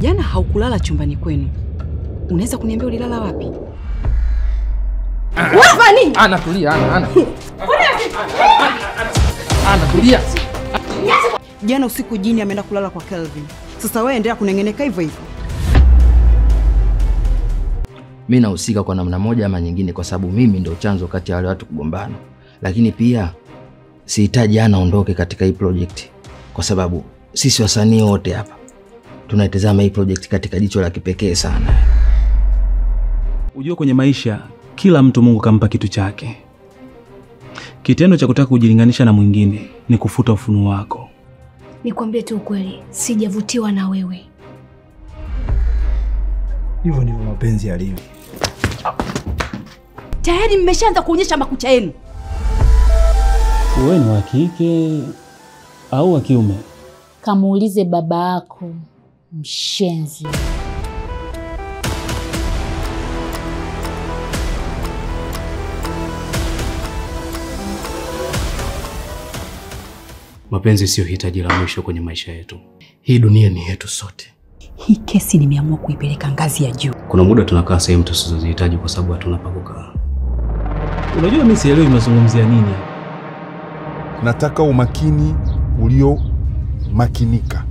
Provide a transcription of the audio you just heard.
Jana haukulala chumbani kwenu. Unaweza kuniambia ulilala wapi? Wewe nini? Ana tulia, Ana. Ana tulia. Jana usiku Jini ameenda kulala kwa Kelvin. Sasa wewe endelea kunengeneka hivyo hivyo. Mimi nahusika kwa namna moja ama nyingine kwa sababu mimi ndio chanzo kati ya wale watu kugombana. Lakini pia sihitaji Ana aondoke katika hii project kwa sababu sisi wasanii wote hapa tunaitazama hii project katika jicho la kipekee sana. Unajua kwenye maisha kila mtu Mungu kampa kitu chake. Kitendo cha kutaka kujilinganisha na mwingine ni kufuta ufunuo wako. Nikwambie tu ukweli, sijavutiwa na wewe. Hivyo ndivyo mapenzi yalivyo. Tayari mmeshaanza kuonyesha makucha yenu. Wewe ni wa kike au wa kiume? Kamuulize baba yako, mshenzi. Mapenzi sio hitaji la mwisho kwenye maisha yetu. Hii dunia ni yetu sote. Hii kesi nimeamua kuipeleka ngazi ya juu. Kuna muda tunakaa sehemu tusizozihitaji kwa sababu hatuna pa kukaa. Unajua mimi sielewi unazungumzia nini. Nataka umakini ulio makinika.